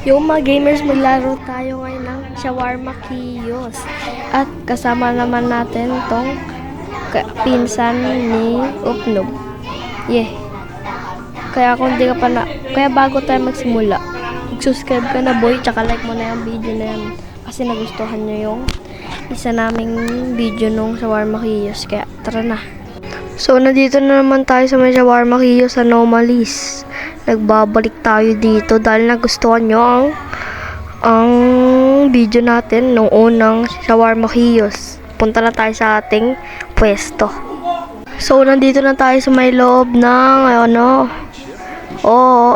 Yung mga gamers, maglaro tayo ngayon ng shawarma kiosk. At kasama naman natin tong pinsan ni Upnob. Yeah. Kaya bago tayo magsimula, mag-subscribe ka na boy, tsaka like mo na yung video na yan. Kasi nagustuhan nyo yung isa naming video nung shawarma kiosk. Kaya tara na. So, nandito na naman tayo sa may shawarma kiosk Anomalies. Nagbabalik tayo dito dahil nagustuhan nyo ang video natin nung unang shawarma kiosk. Punta na tayo sa ating pwesto. So, nandito na tayo sa may loob ng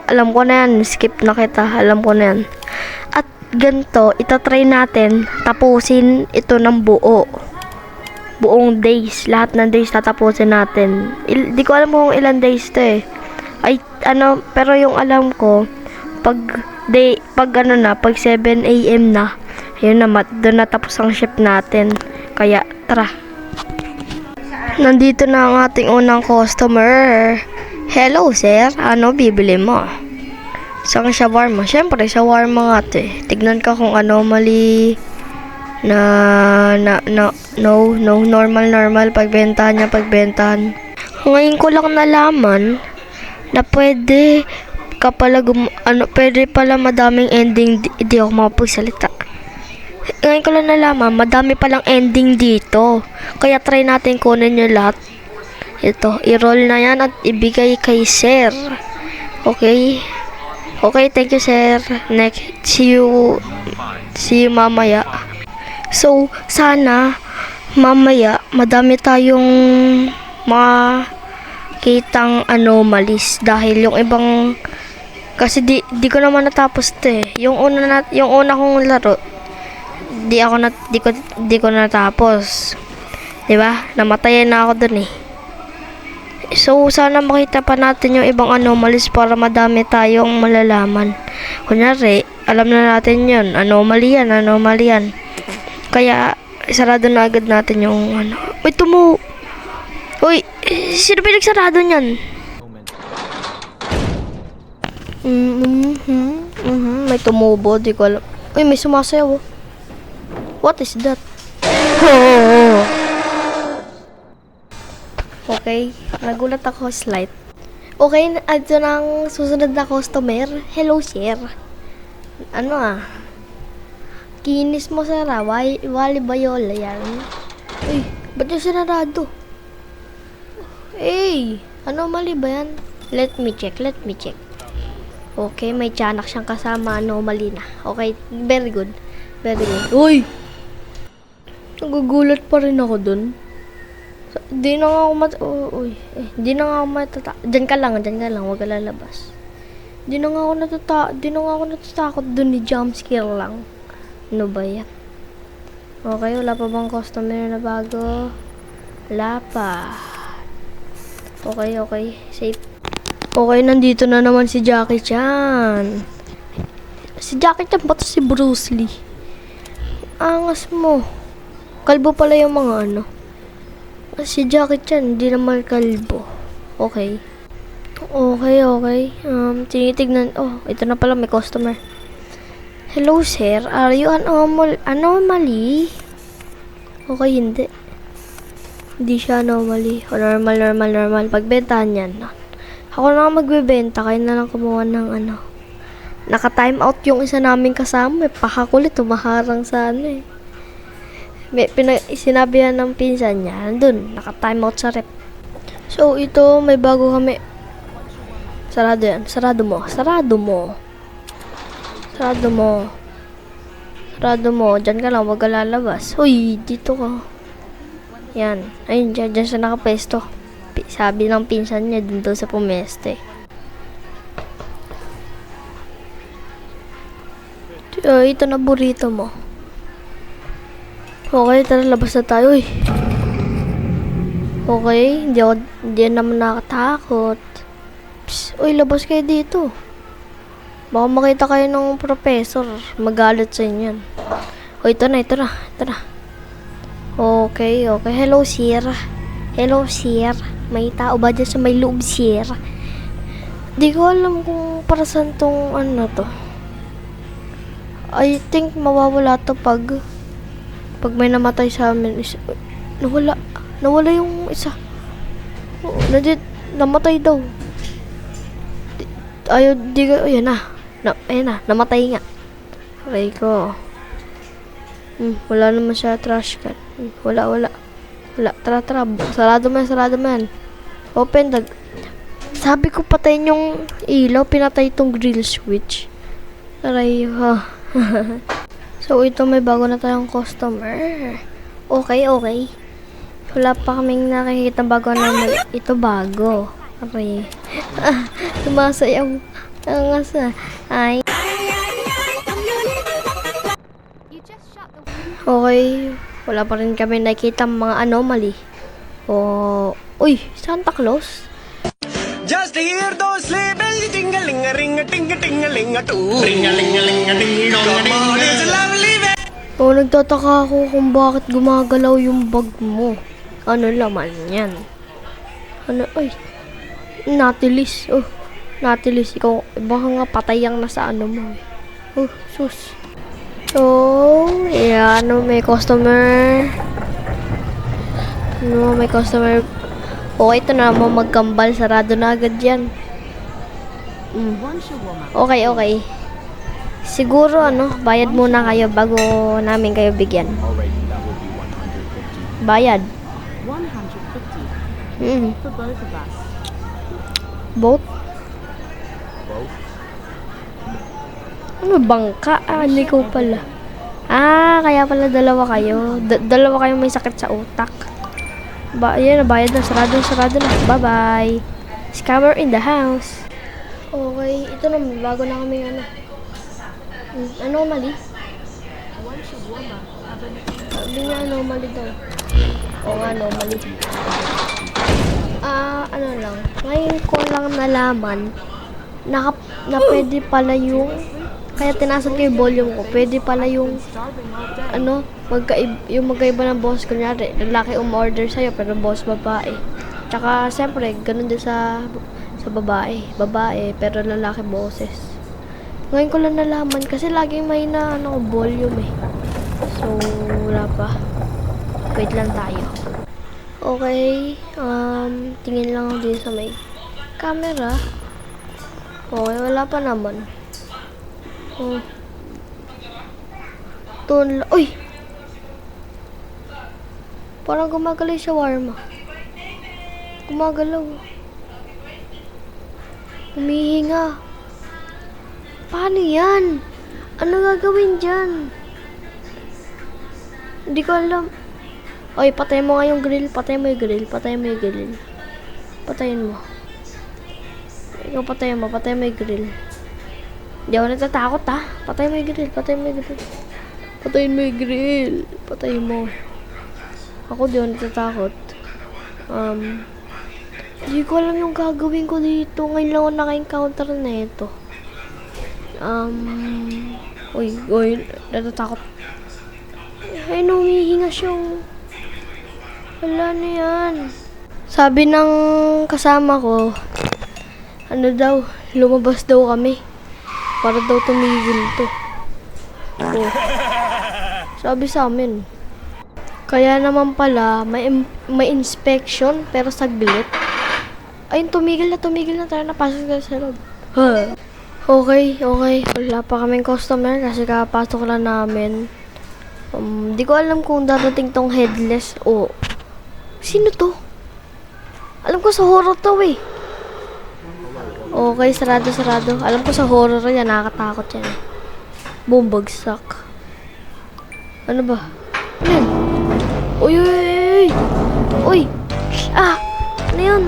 alam ko na yan. Skip na kita. Alam ko na yan. At ganito, itatry natin tapusin ito ng buong days. Lahat ng days tatapusin natin. Di ko alam kung ilan days to eh. Pero yung alam ko, pag 7 AM na, yun na, doon natapos ang shift natin. Kaya, tara. Nandito na ang ating unang customer. Hello, sir. Ano bibili mo? Isang shawarma. Siyempre, shawarma nga to eh. Tignan ka kung anomaly normal. Pagbentahan. Ngayon ko lang nalaman na pwede pala madaming ending. Hindi ako makapagsalita. Ngayon ko lang nalaman, madami palang ending dito. Kaya try natin kunin yung lahat. Ito, i-roll na yan at ibigay kay sir. Okay? Okay, thank you sir. Next, see you mamaya. So, sana mamaya madami tayong kitang anomalies dahil yung ibang kasi di ko naman natapos 'to eh. Yung una kong laro di ko natapos. 'Di ba? Namatayan na ako dun eh. So, sana makita pa natin yung ibang anomalies para madami tayong malalaman. Kunyari, alam na natin yun. Anomaly yan. Kaya, sarado na agad natin yung Uy, Uy, sino ba nagsarado niyan? May tumubo, di ko alam. Uy, may sumasayaw. What is that? Okay, nagulat ako slight. Okay, ito ng susunod na customer. Hello, sir. Kinis mo sa Wali Bayola yan. Uy, ba't yung sinarado? Hey, anomaly ba yan? Let me check. Okay, may tiyanak siyang kasama, anomaly na. Okay, very good. Uy! Nagugulat pa rin ako dun. Di na nga ako Diyan ka lang, huwag ka lalabas. Di na nga ako natatakot dun ni jumpscare lang. Ano ba yan? Okay, wala pa bang customer na bago? Wala pa. Okay, safe. Okay, nandito na naman si Jackie Chan. Si Jackie Chan ba to si Bruce Lee? Angas mo. Kalbo pala yung mga Si Jackie Chan, hindi naman kalbo. Okay. Tinitignan. Oh, ito na pala, may customer. Hello, sir. Are you anomaly? Okay, hindi. Hindi siya anomaly. Normal. Pagbentahan yan. Ako na magbebenta. Kayo na lang kumuha ng Naka-time out yung isa naming kasama. Pakakulit, tumaharang sa eh. Sinabihan ng pinsan niya, dun, naka-time out sa rep. So, ito, may bago kami. Sarado yan. Sarado mo. Diyan ka lang, wag ka lalabas. Uy, dito ka. Yan. Ayun, dyan siya nakapesto. Sabi ng pinsan niya, dun daw sa pumeste. Ito na burrito mo. Okay, tara, labas na tayo eh. Okay, hindi naman nakatakot. Psst, uy, labas kayo dito. Baka makita kayo ng professor. Magalit sa inyo yan. Uy, ito na. Okay. Hello, sir. May tao ba dyan sa may loob, sir? Di ko alam kung para saan tong to. I think mawawala to pag may namatay sa amin. Nawala yung isa. Oo, namatay daw. Ayan na. Ayan na, namatay nga. Aray ko. Wala naman siya trash can. Wala. Tara. Sarado man. Open the... Sabi ko patayin yung ilaw, pinatay itong grill switch. Aray, So, ito may bago na tayong customer. Okay. Wala pa kaming nakikita bago naman. Ito bago. Okay. Sumasayaw. Ay. Okay. Wala pa rin kami nakikita mga anomaly. Uy, Santa Claus? Just hear those sleigh bells ting-a-ling-a-ring-a-ting-a-ting-a-ling-a-too. Ring-a-ling-a-ling-a-ding-dong-a-ding. Come on, it's a lovely day. Nagtataka ako kung bakit gumagalaw yung bag mo. Ano laman yan? Ay, Natilis. Natilis, ikaw, baka nga patay ang nasa ano mo. Sus. Yan, may customer. May customer. Okay, ito na mo magkambal. Sarado na agad yan. Okay. Siguro, bayad muna kayo bago namin kayo bigyan. Bayad. 150 for both of us. Both? Bangka? Hindi ko pala. Kaya pala dalawa kayo. Dalawa kayong may sakit sa utak. Ayan, bayad na. Sarado na. Bye-bye. Scammer in the house. Okay, ito na. Bago na kami anomaly? Sabi niya anomaly daw. Anomaly. Lang. Ngayon ko lang nalaman na pwede pala yung kaya tinasan ko yung volume ko. Pwede pala yung magkaiba ng boss. Kunyari, lalaki umorder sa'yo pero boss babae. Tsaka, siyempre, ganun din sa babae. Babae, pero lalaki boses. Ngayon ko lang nalaman kasi laging may volume eh. So, wala pa. Wait lang tayo. Okay, tingin lang ako dito sa may camera. Okay, wala pa naman. Uy! Parang gumagalaw yung shawarma. Gumagalaw. Humihinga. Paano yan? Ano gagawin dyan? Hindi ko alam. Oy, patayin mo nga yung grill. Patayin mo yung grill. Patayin mo. Ikaw patayin mo yung grill. Hindi ako natatakot Patayin mo yung grill. Patayin mo. Ako di ako natatakot. Hindi ko alam yung gagawin ko dito. Ngayon lang ako naka-encounter na ito. Uy, natatakot. Ay, humihinga siya. Wala na yan. Sabi ng kasama ko, lumabas daw kami. Para daw tumigil to. Sabi sa amin. Kaya naman pala, may inspection, pero saglit. Ayun, tumigil na. Tayo napasok na sa loob. Okay. Wala pa kaming customer kasi kapasok lang namin. Di ko alam kung darating tong headless o... Sino to? Alam ko sa horror to eh. Okay, sarado. Alam ko sa horror yan, nakakatakot yan. Bumbagsak. Ano ba? Ano yun? Uy! Ano yun?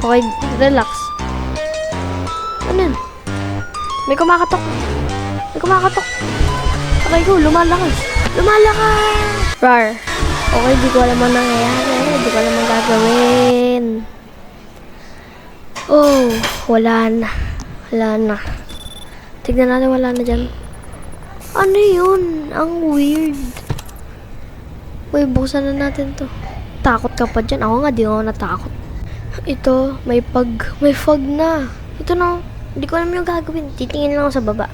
Okay, relax. Ano yun? May kumakatok. Okay, go. Lumalakas. Rar. Okay, di ko alam ang nangyayari. Di ko alam ang gagawin. Wala na. Tignan natin, wala na dyan. Ano yun? Ang weird. Uy, buksan na natin to. Takot ka pa dyan. Ako nga, di ako natakot. Ito, may fog na. Ito na, hindi ko alam yung gagawin. Titingin lang ako sa baba.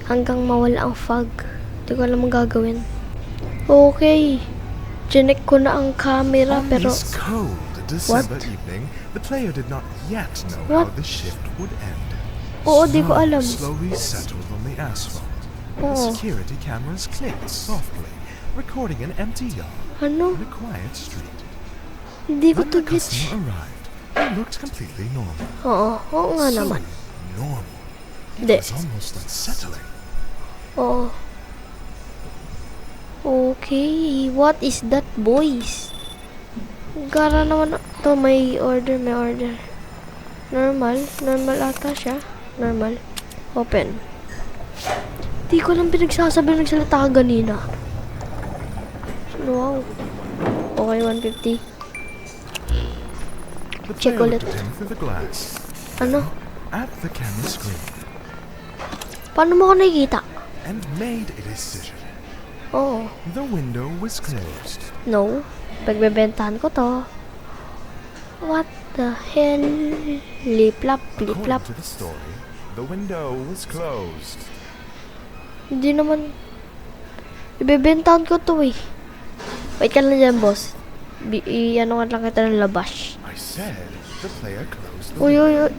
hanggang mawala ang fog. Hindi ko alam ang gagawin. Okay. Chinek ko na ang camera On pero... this cold December evening, the player did not yet know What? how the shift would end. Oo, di ko Snow alam. slowly settled on the asphalt. The Oo. security cameras clicked softly, recording an empty yard Ano? and a quiet street. Hindi ko When to the glitch. customer arrived, it looked completely normal. Oo, oo nga So naman. normal. Hindi. It was almost unsettling. Oo. Okay, what is that, boys? Gara naman to, may order. Normal ata siya. Normal. Open. Di ko lang pinagsasabi nagsalita ka ganina. Wow. Okay, 150. The Check player ulit. looked at him through the glass. Ano? At the camera screen Paano mo ko nakikita? and made a decision. Oo. The window was closed. No. Pagbebentahan ko to. What the hell? Liplap. According to the story, the window was closed. Hindi naman. Ibebentahan ko to eh. Wait ka lang dyan, boss. Ano nga lang kita ng labas. I said the player closed the Uy. window.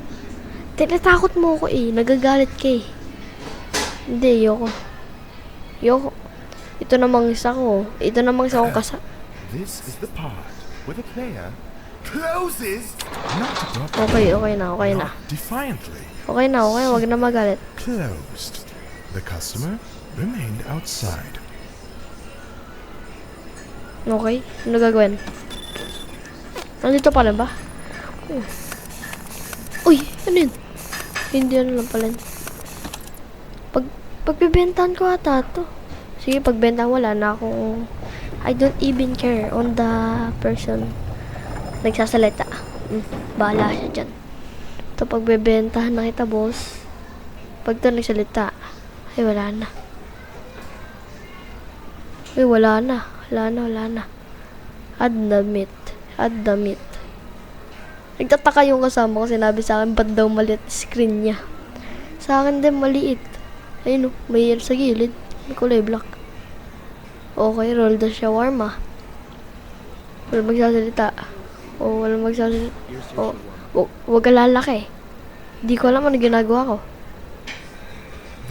Tinatakot mo ko eh. Nagagalit ka eh. Hindi, Yoko. Ito namang isa ko. Ito namang isa kong This is the part where the player closes, not abruptly, Okay na. not defiantly, Okay na. Wag na magalit. closed. The customer remained outside. Okay? Ano gagawin? Nandito pala ba? Uy! Ano yun? Hindi ano lang pala. Pagbibentahan ko ata to. Sige, pagbentahan wala na akong... I don't even care on the person nagsasalita. Bahala siya dyan. Ito, pagbibentahan na kita, boss. Pag ito nagsalita, ay wala na. Ay, wala na. Add the meat. Nagtataka yung kasama ko, sinabi sa akin, ba't daw maliit screen niya. Sa akin din maliit. Ayun o, may sa gilid. May kulay black. Okay, roll the shawarma. Wala magsasalita. Wala magsasalita. Wag ka lalaki. Di ko alam ano ginagawa ko.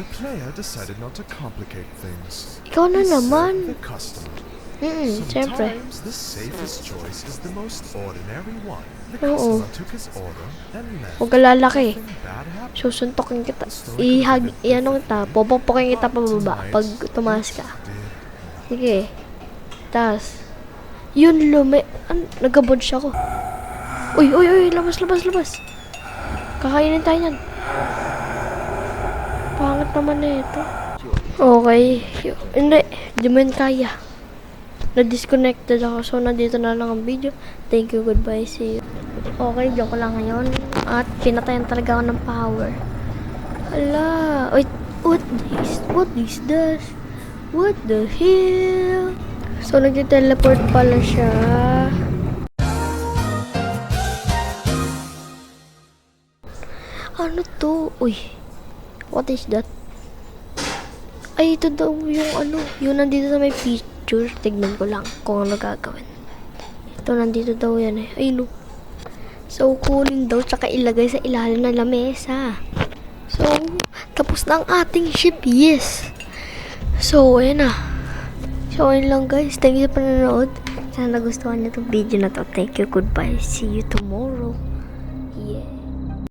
The player decided not to complicate things. Ikaw na He served naman. the customer. Siyempre. Sometimes the safest choice is the most ordinary one. The Oo. customer took his order and left. Huwag ka lalaki. Nothing bad happened. Susuntokin kita. Iano kita. Popopokin kita pababa pag tumaas ka. Sige. Taas. Yun, nagkabod siya ko. Uy, labas. Kakainin tayo yan. Pangit naman na ito. Okay. Hindi, di mo yun kaya. Na-disconnected ako, so nandito na lang ang video. Thank you, goodbye, see you. Okay, joke lang ngayon. At pinatayan talaga ako ng power. Hala. Wait, what is this? What the hell? So, nag-teleport pala siya. Ano to? Uy. What is that? Ay, ito daw yung nandito sa may picture. Tignan ko lang kung ano gagawin. Ito, nandito daw yan eh. Ay, no. So, kunin daw, tsaka ilagay sa ilalim ng lamesa. So, tapos na ang ating ship, yes. So, ayan na. So, ayun lang guys. Thank you sa panonood. Sana nagustuhan niyo itong video na to. Thank you, goodbye. See you tomorrow.